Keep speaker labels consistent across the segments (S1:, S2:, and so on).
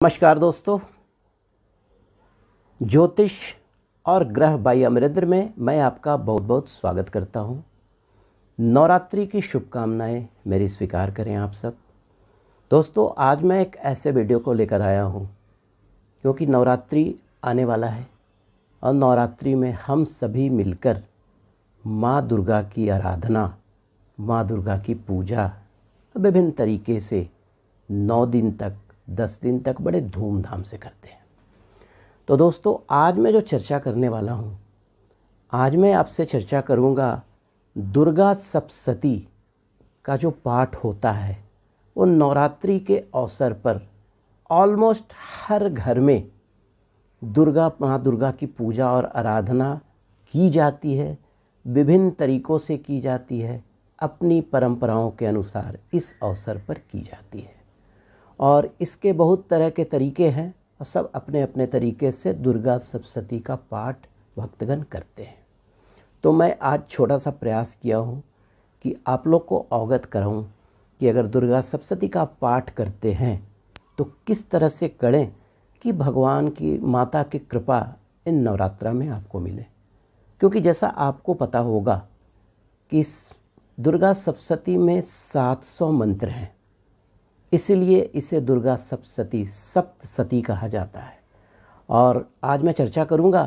S1: नमस्कार दोस्तों, ज्योतिष और ग्रह बाई अमरेंद्र में मैं आपका बहुत बहुत स्वागत करता हूं। नवरात्रि की शुभकामनाएं मेरी स्वीकार करें आप सब। दोस्तों, आज मैं एक ऐसे वीडियो को लेकर आया हूं क्योंकि नवरात्रि आने वाला है और नवरात्रि में हम सभी मिलकर माँ दुर्गा की आराधना, माँ दुर्गा की पूजा विभिन्न तरीके से 9 दिन तक 10 दिन तक बड़े धूमधाम से करते हैं। तो दोस्तों, आज मैं जो चर्चा करने वाला हूँ, आज मैं आपसे चर्चा करूँगा दुर्गा सप्तशती का जो पाठ होता है वो नवरात्रि के अवसर पर ऑलमोस्ट हर घर में माँ दुर्गा की पूजा और आराधना की जाती है, विभिन्न तरीक़ों से की जाती है, अपनी परंपराओं के अनुसार इस अवसर पर की जाती है और इसके बहुत तरह के तरीके हैं और सब अपने अपने तरीके से दुर्गा सप्तशती का पाठ भक्तगण करते हैं। तो मैं आज छोटा सा प्रयास किया हूँ कि आप लोग को अवगत कराऊँ कि अगर दुर्गा सप्तशती का पाठ करते हैं तो किस तरह से करें कि भगवान की माता की कृपा इन नवरात्रा में आपको मिले। क्योंकि जैसा आपको पता होगा कि इस दुर्गा सप्तशती में 700 मंत्र हैं, इसलिए इसे दुर्गा सप्तशती कहा जाता है। और आज मैं चर्चा करूंगा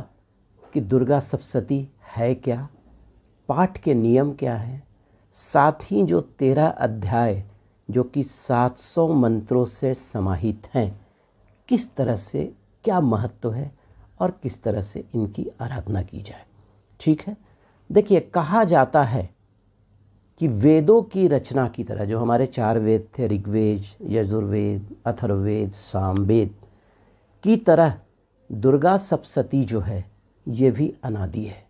S1: कि दुर्गा सप्तशती है क्या, पाठ के नियम क्या हैं, साथ ही जो 13 अध्याय जो कि 700 मंत्रों से समाहित हैं, किस तरह से क्या महत्व है और किस तरह से इनकी आराधना की जाए। ठीक है, देखिए, कहा जाता है कि वेदों की रचना की तरह, जो हमारे 4 वेद थे, ऋग्वेद, यजुर्वेद, अथर्ववेद, सामवेद की तरह दुर्गा सप्तशती जो है ये भी अनादि है।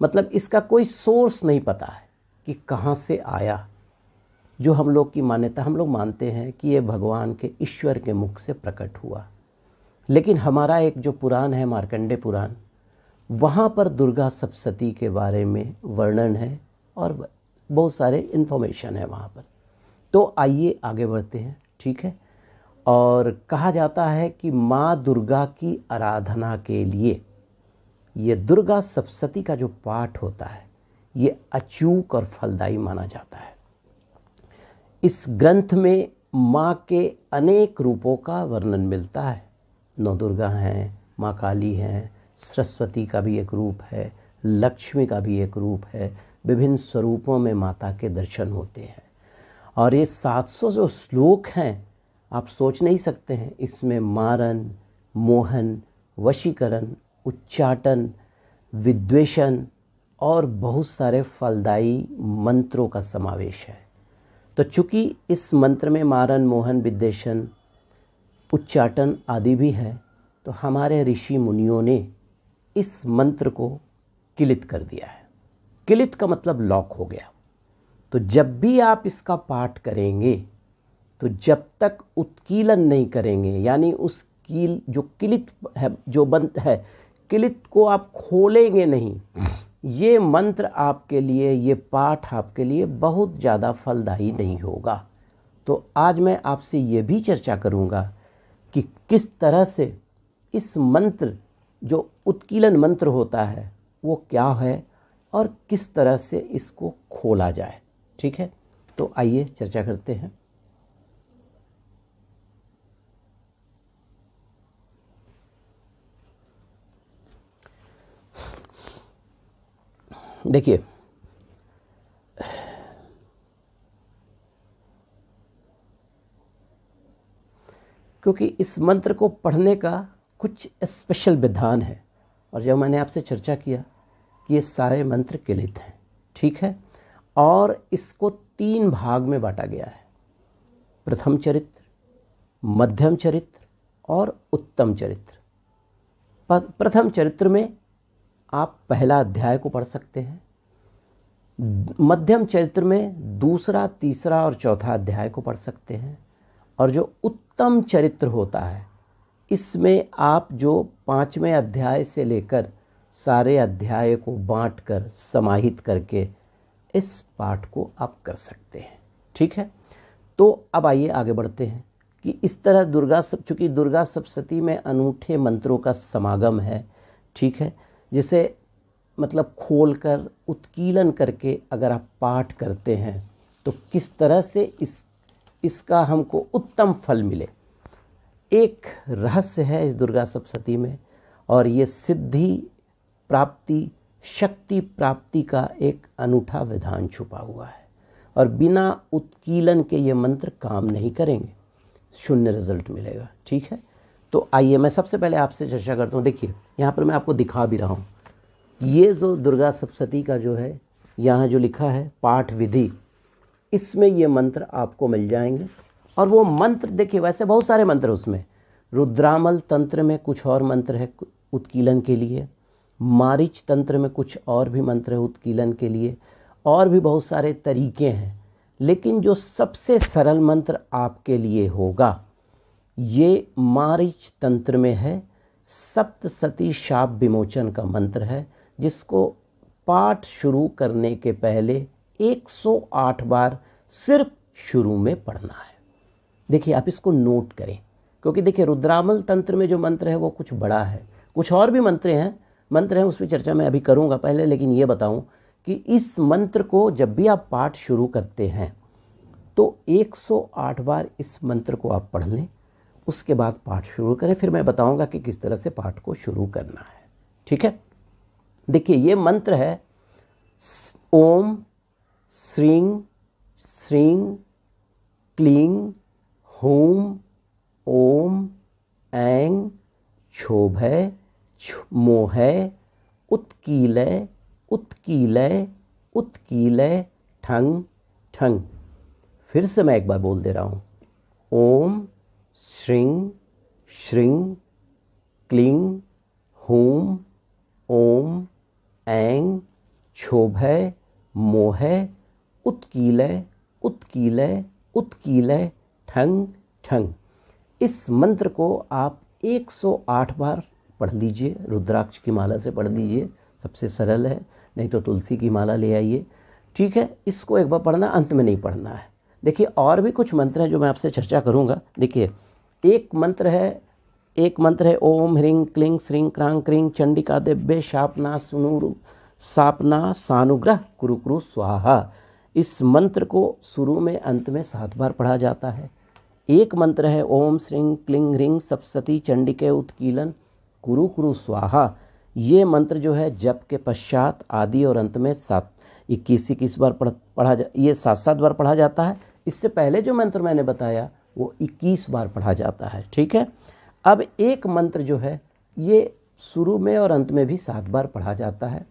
S1: मतलब इसका कोई सोर्स नहीं पता है कि कहाँ से आया। जो हम लोग की मान्यता, हम लोग मानते हैं कि ये भगवान के ईश्वर के मुख से प्रकट हुआ, लेकिन हमारा एक जो पुराण है, मार्कंडेय पुराण, वहाँ पर दुर्गा सप्तशती के बारे में वर्णन है और बहुत सारे इन्फॉर्मेशन है वहाँ पर। तो आइए आगे बढ़ते हैं। ठीक है, और कहा जाता है कि माँ दुर्गा की आराधना के लिए ये दुर्गा सप्तशती का जो पाठ होता है ये अचूक और फलदायी माना जाता है। इस ग्रंथ में माँ के अनेक रूपों का वर्णन मिलता है। 9 दुर्गा हैं, माँ काली हैं, सरस्वती का भी एक रूप है, लक्ष्मी का भी एक रूप है, विभिन्न स्वरूपों में माता के दर्शन होते हैं। और ये 700 जो श्लोक हैं, आप सोच नहीं सकते हैं, इसमें मारन, मोहन, वशीकरण, उच्चाटन, विद्वेषण और बहुत सारे फलदायी मंत्रों का समावेश है। तो चूँकि इस मंत्र में मारन, मोहन, विद्वेषण, उच्चाटन आदि भी है, तो हमारे ऋषि मुनियों ने इस मंत्र को किलित कर दिया है। किलित का मतलब लॉक हो गया। तो जब भी आप इसका पाठ करेंगे तो जब तक उत्कीलन नहीं करेंगे, यानी उस कील जो किलित है, जो बंद है, किलित को आप खोलेंगे नहीं, ये मंत्र आपके लिए, ये पाठ आपके लिए बहुत ज़्यादा फलदायी नहीं होगा। तो आज मैं आपसे ये भी चर्चा करूँगा कि किस तरह से इस मंत्र, जो उत्कीलन मंत्र होता है, वो क्या है और किस तरह से इसको खोला जाए। ठीक है, तो आइए चर्चा करते हैं। देखिए, क्योंकि इस मंत्र को पढ़ने का कुछ स्पेशल विधान है और जब मैंने आपसे चर्चा किया कि ये सारे मंत्र किलित हैं, ठीक है, और इसको 3 भाग में बांटा गया है: प्रथम चरित्र, मध्यम चरित्र और उत्तम चरित्र। प्रथम चरित्र में आप पहला अध्याय को पढ़ सकते हैं, मध्यम चरित्र में दूसरा, तीसरा और चौथा अध्याय को पढ़ सकते हैं, और जो उत्तम चरित्र होता है इसमें आप जो 5वें अध्याय से लेकर सारे अध्याय को बांटकर समाहित करके इस पाठ को आप कर सकते हैं। ठीक है, तो अब आइए आगे बढ़ते हैं कि इस तरह चूँकि दुर्गा सप्तशती में अनूठे मंत्रों का समागम है, ठीक है, जिसे मतलब खोलकर उत्कीलन करके अगर आप पाठ करते हैं तो किस तरह से इसका हमको उत्तम फल मिले, एक रहस्य है इस दुर्गा सप्तशती में। और ये सिद्धि प्राप्ति, शक्ति प्राप्ति का एक अनूठा विधान छुपा हुआ है, और बिना उत्कीलन के ये मंत्र काम नहीं करेंगे, शून्य रिजल्ट मिलेगा, ठीक है। तो आइए मैं सबसे पहले आपसे चर्चा करता हूँ। देखिए यहाँ पर मैं आपको दिखा भी रहा हूँ, ये जो दुर्गा सप्तशती का जो है यहाँ जो लिखा है पाठ विधि, इसमें ये मंत्र आपको मिल जाएंगे। और वो मंत्र देखिए, वैसे बहुत सारे मंत्र उसमें, रुद्रामल तंत्र में कुछ और मंत्र है उत्कीलन के लिए, मारीच तंत्र में कुछ और भी मंत्र है उत्कीलन के लिए, और भी बहुत सारे तरीके हैं। लेकिन जो सबसे सरल मंत्र आपके लिए होगा ये मारीच तंत्र में है, सप्तशती शाप विमोचन का मंत्र है, जिसको पाठ शुरू करने के पहले 108 बार सिर्फ शुरू में पढ़ना है। देखिए आप इसको नोट करें, क्योंकि देखिए रुद्रामल तंत्र में जो मंत्र है वो कुछ बड़ा है, कुछ और भी मंत्र हैं उस पर चर्चा मैं अभी करूंगा पहले। लेकिन ये बताऊं कि इस मंत्र को जब भी आप पाठ शुरू करते हैं तो 108 बार इस मंत्र को आप पढ़ लें, उसके बाद पाठ शुरू करें। फिर मैं बताऊंगा कि किस तरह से पाठ को शुरू करना है, ठीक है। देखिए ये मंत्र है ओम श्रीं श्रीं क्लीं हूं ओम ऐं क्षोभय मोहय उत्कीलय उत्कीलय उत्कीलय ठंग ठंग। फिर से मैं एक बार बोल दे रहा हूँ, ओम श्रीं श्रीं क्लीं हूं ओम ऐं क्षोभय मोहय उत्कीलय उत्कीलय उत्कीलय ठंग ठंग। इस मंत्र को आप 108 बार पढ़ लीजिए, रुद्राक्ष की माला से पढ़ लीजिए, सबसे सरल है, नहीं तो तुलसी की माला ले आइए, ठीक है। इसको एक बार पढ़ना, अंत में नहीं पढ़ना है। देखिए और भी कुछ मंत्र हैं जो मैं आपसे चर्चा करूंगा। देखिए एक मंत्र है ओम ह्रीं क्लीं श्रीं क्रां क्रीं चंडिका दिव्ये शापना सुनूरु सापना सानुग्रह कुरु कुरु स्वाहा। इस मंत्र को शुरू में अंत में 7 बार पढ़ा जाता है। एक मंत्र है ओम श्रीं क्लीं ह्रीं सप्तशती चंडिके उत्कीलन कुरु कुरु स्वाहा। ये मंत्र जो है जप के पश्चात आदि और अंत में 21 बार ये 7 बार पढ़ा जाता है। इससे पहले जो मंत्र मैंने बताया वो 21 बार पढ़ा जाता है, ठीक है। अब एक मंत्र जो है ये शुरू में और अंत में भी 7 बार पढ़ा जाता है।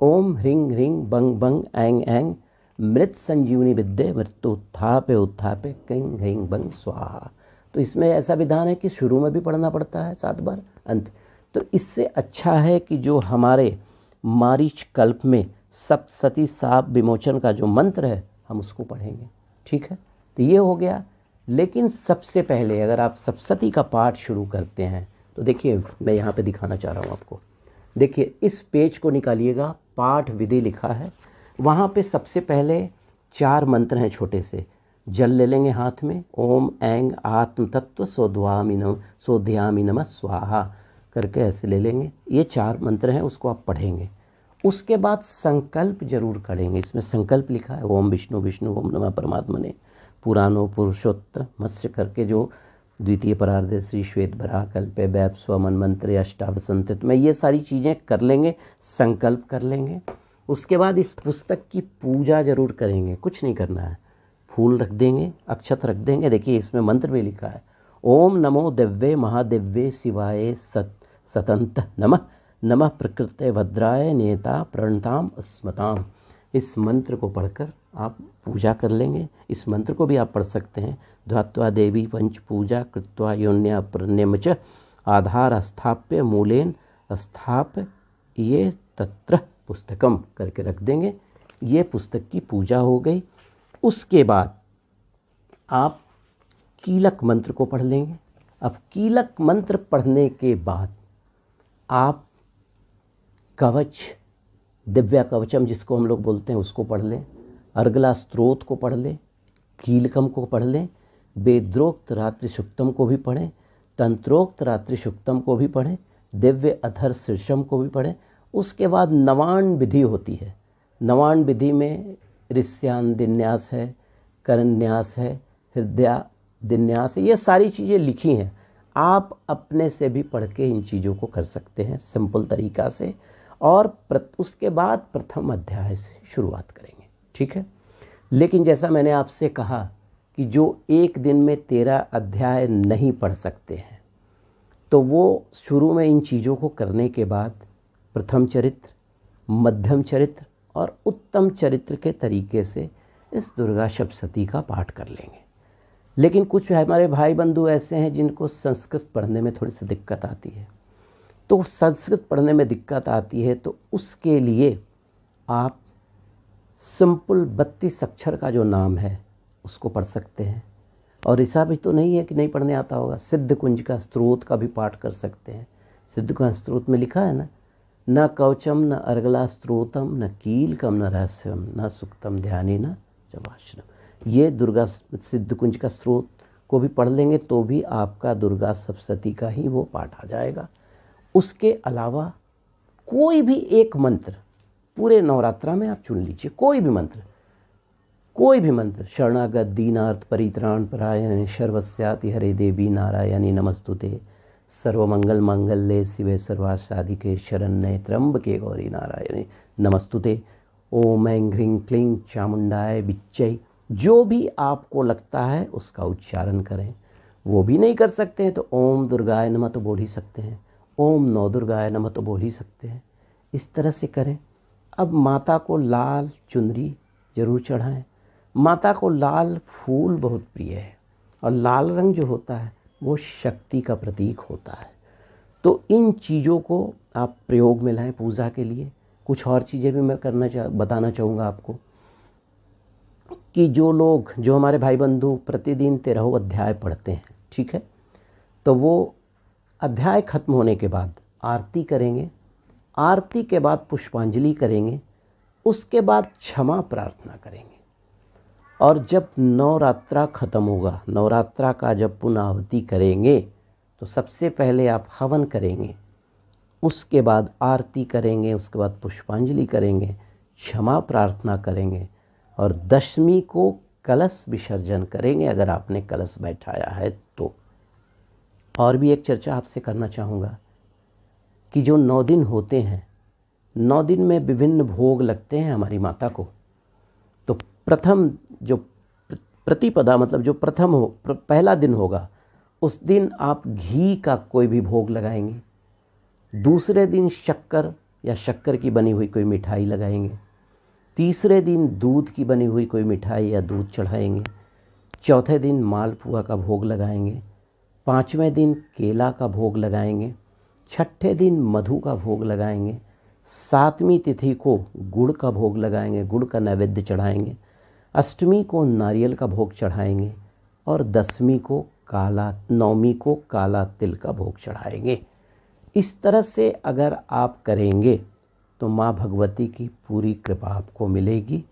S1: ओम ह्रीं ह्रीं बंग बंग ऐं ऐं मृत संजीवनी विद्ये मृत्यु उत्थापे उत्थापे क्लीं ह्रीं बंग स्वाहा। तो इसमें ऐसा विधान है कि शुरू में भी पढ़ना पड़ता है 7 बार, अंत। तो इससे अच्छा है कि जो हमारे मारीच कल्प में सप्तशती शाप विमोचन का जो मंत्र है हम उसको पढ़ेंगे, ठीक है। तो ये हो गया। लेकिन सबसे पहले अगर आप सप्तशती का पाठ शुरू करते हैं तो देखिए मैं यहाँ पे दिखाना चाह रहा हूँ आपको। देखिए इस पेज को निकालिएगा, पाठ विधि लिखा है, वहाँ पे सबसे पहले 4 मंत्र हैं छोटे से। जल ले लेंगे हाथ में, ओम ऐं आत्म तत्व सोध्यामि नमः स्वाहा करके ऐसे ले लेंगे। ये 4 मंत्र हैं, उसको आप पढ़ेंगे। उसके बाद संकल्प जरूर करेंगे। इसमें संकल्प लिखा है ओम विष्णु विष्णु ओम नमः परमात्मने पुराणो पुरुषोत्तर मत्स्य करके जो द्वितीय परार्ध श्री श्वेत भरा कल्पे वैप स्वमन मंत्र अष्टावसंतित में ये सारी चीज़ें कर लेंगे, संकल्प कर लेंगे। उसके बाद इस पुस्तक की पूजा जरूर करेंगे, कुछ नहीं करना है, फूल रख देंगे, अक्षत रख देंगे। देखिए इसमें मंत्र में लिखा है ओम नमो दिव्ये महादिव्ये शिवाय सतंत नमः नमः प्रकृते भद्राय नेता प्रणताम स्मताम। इस मंत्र को पढ़कर आप पूजा कर लेंगे। इस मंत्र को भी आप पढ़ सकते हैं, ध्यात्वा देवी पंच पूजा कृत्वा योन्या प्रणयमच आधार स्थाप्य मूलेन स्थाप्य ये तत्र पुस्तकम करके रख देंगे। ये पुस्तक की पूजा हो गई। उसके बाद आप कीलक मंत्र को पढ़ लेंगे। अब कीलक मंत्र पढ़ने के बाद आप कवच, दिव्या कवचम जिसको हम लोग बोलते हैं उसको पढ़ लें, अर्गला स्त्रोत को पढ़ लें, कीलकम को पढ़ लें। वेद्रोक्त रात्रि सुक्तम को भी पढ़ें, तंत्रोक्त रात्रि सुक्तम को भी पढ़ें, दिव्य अधर शीर्षम को भी पढ़ें। उसके बाद नवान विधि होती है। नवान विधि में ऋष्यान दिन्यास है, करन्यास है, हृदय दिन्यास है, ये सारी चीज़ें लिखी हैं। आप अपने से भी पढ़ के इन चीज़ों को कर सकते हैं सिंपल तरीक़ा से। और उसके बाद प्रथम अध्याय से शुरुआत करेंगे, ठीक है। लेकिन जैसा मैंने आपसे कहा कि जो एक दिन में 13 अध्याय नहीं पढ़ सकते हैं, तो वो शुरू में इन चीज़ों को करने के बाद प्रथम चरित्र, मध्यम चरित्र और उत्तम चरित्र के तरीके से इस दुर्गा सप्तशती का पाठ कर लेंगे। लेकिन कुछ हमारे भाई बंधु ऐसे हैं जिनको संस्कृत पढ़ने में थोड़ी सी दिक्कत आती है। तो संस्कृत पढ़ने में दिक्कत आती है तो उसके लिए आप सिंपल 32 अक्षर का जो नाम है उसको पढ़ सकते हैं। और ऐसा भी तो नहीं है कि नहीं पढ़ने आता होगा, सिद्ध कुंज का स्त्रोत का भी पाठ कर सकते हैं। सिद्ध कुंज स्त्रोत में लिखा है ना, न कवचम न अर्गला स्त्रोतम न कीलकम न रहस्यम न सुक्तम ध्यानी न जवाश्रम। ये दुर्गा सिद्ध कुंज का स्त्रोत को भी पढ़ लेंगे तो भी आपका दुर्गा सप्तशती का ही वो पाठ आ जाएगा। उसके अलावा कोई भी एक मंत्र पूरे नवरात्रा में आप चुन लीजिए, कोई भी मंत्र, शरणागत दीनार्थ परित्राण परायण सर्वस्याति हरे देवी नारायणी नमस्तुते सर्वमंगल मंगल्ये शिवे सर्वासाधिके शरण्ये त्र्यंबके गौरी नारायणी नमस्तुते। ओम ऐं ह्रीं क्लीं चामुंडाय विच्चै, जो भी आपको लगता है उसका उच्चारण करें। वो भी नहीं कर सकते हैं तो ओम दुर्गाय नमः तो बोल ही सकते हैं, ओम नौ दुर्गाय नमः तो बोल ही सकते हैं। इस तरह से करें। अब माता को लाल चुनरी जरूर चढ़ाएं। माता को लाल फूल बहुत प्रिय है और लाल रंग जो होता है वो शक्ति का प्रतीक होता है। तो इन चीज़ों को आप प्रयोग में लाएं पूजा के लिए। कुछ और चीज़ें भी मैं बताना चाहूँगा आपको कि जो हमारे भाई बंधु प्रतिदिन 13 अध्याय पढ़ते हैं, ठीक है, तो वो अध्याय खत्म होने के बाद आरती करेंगे। आरती के बाद पुष्पांजलि करेंगे। उसके बाद क्षमा प्रार्थना करेंगे। और जब नवरात्रा खत्म होगा, नवरात्रा का जब पुनाहुति करेंगे तो सबसे पहले आप हवन करेंगे, उसके बाद आरती करेंगे, उसके बाद पुष्पांजलि करेंगे, क्षमा प्रार्थना करेंगे और दशमी को कलश विसर्जन करेंगे अगर आपने कलश बैठाया है तो। और भी एक चर्चा आपसे करना चाहूँगा कि जो 9 दिन होते हैं, 9 दिन में विभिन्न भोग लगते हैं हमारी माता को। तो प्रथम जो प्रतिपदा मतलब जो पहला दिन होगा उस दिन आप घी का कोई भी भोग लगाएंगे। दूसरे दिन शक्कर या शक्कर की बनी हुई कोई मिठाई लगाएंगे। तीसरे दिन दूध की बनी हुई कोई मिठाई या दूध चढ़ाएंगे। चौथे दिन मालपुआ का भोग लगाएंगे। 5वें दिन केला का भोग लगाएंगे। 6ठे दिन मधु का भोग लगाएंगे। 7वीं तिथि को गुड़ का भोग लगाएंगे, गुड़ का नैवेद्य चढ़ाएंगे। 8वीं को नारियल का भोग चढ़ाएंगे और 9वीं को काला तिल का भोग चढ़ाएंगे। इस तरह से अगर आप करेंगे तो माँ भगवती की पूरी कृपा आपको मिलेगी।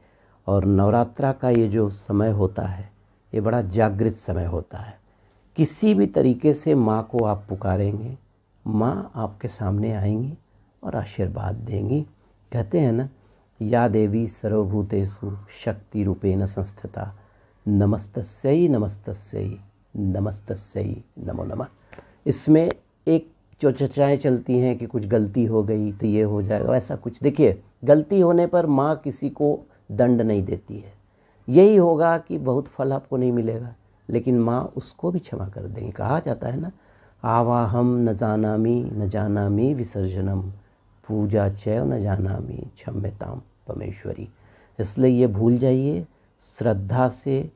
S1: और नवरात्रा का ये जो समय होता है ये बड़ा जागृत समय होता है। किसी भी तरीके से माँ को आप पुकारेंगे, माँ आपके सामने आएंगी और आशीर्वाद देंगी। कहते हैं ना, या देवी सर्वभूतेषु शक्ति रूपेण संस्थिता नमस्तस्यै नमस्तस्यै नमस्तस्यै नमो नमः। इसमें एक जो चर्चाएँ चलती हैं कि कुछ गलती हो गई तो ये हो जाएगा, ऐसा कुछ देखिए, गलती होने पर माँ किसी को दंड नहीं देती है। यही होगा कि बहुत फल आपको नहीं मिलेगा, लेकिन माँ उसको भी क्षमा कर देंगी। कहा जाता है ना, आवाहम न जानामि विसर्जनम पूजा चैव न जानामि क्षम्यताम परमेश्वरी। इसलिए ये भूल जाइए, श्रद्धा से,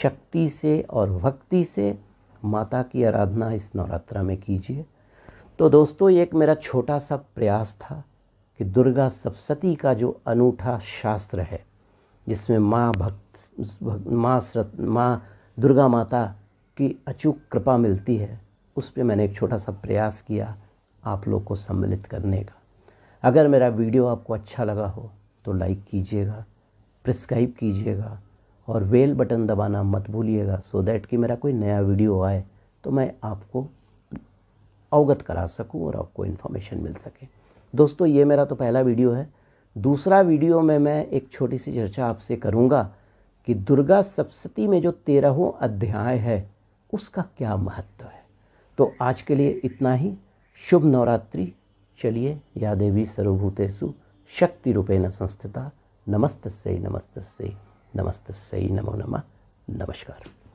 S1: शक्ति से और भक्ति से माता की आराधना इस नवरात्रा में कीजिए। तो दोस्तों, ये एक मेरा छोटा सा प्रयास था कि दुर्गा सप्तशती का जो अनूठा शास्त्र है जिसमें माँ दुर्गा माता की अचूक कृपा मिलती है, उस पर मैंने एक छोटा सा प्रयास किया आप लोग को सम्मिलित करने का। अगर मेरा वीडियो आपको अच्छा लगा हो तो लाइक कीजिएगा, सब्सक्राइब कीजिएगा और बेल बटन दबाना मत भूलिएगा, सो दैट कि मेरा कोई नया वीडियो आए तो मैं आपको अवगत करा सकूं और आपको इन्फॉर्मेशन मिल सके। दोस्तों, ये मेरा तो पहला वीडियो है। दूसरा वीडियो में मैं एक छोटी सी चर्चा आपसे करूंगा कि दुर्गा सप्तशती में जो 13वां अध्याय है उसका क्या महत्व है। तो आज के लिए इतना ही। शुभ नवरात्रि। चलिए, या देवी सर्वभूतेषु शक्ति रूपेण संस्थिता। नमस्तस्यै नमस्तस्यै नमस्तस्यै नमो नमः। नमस्कार।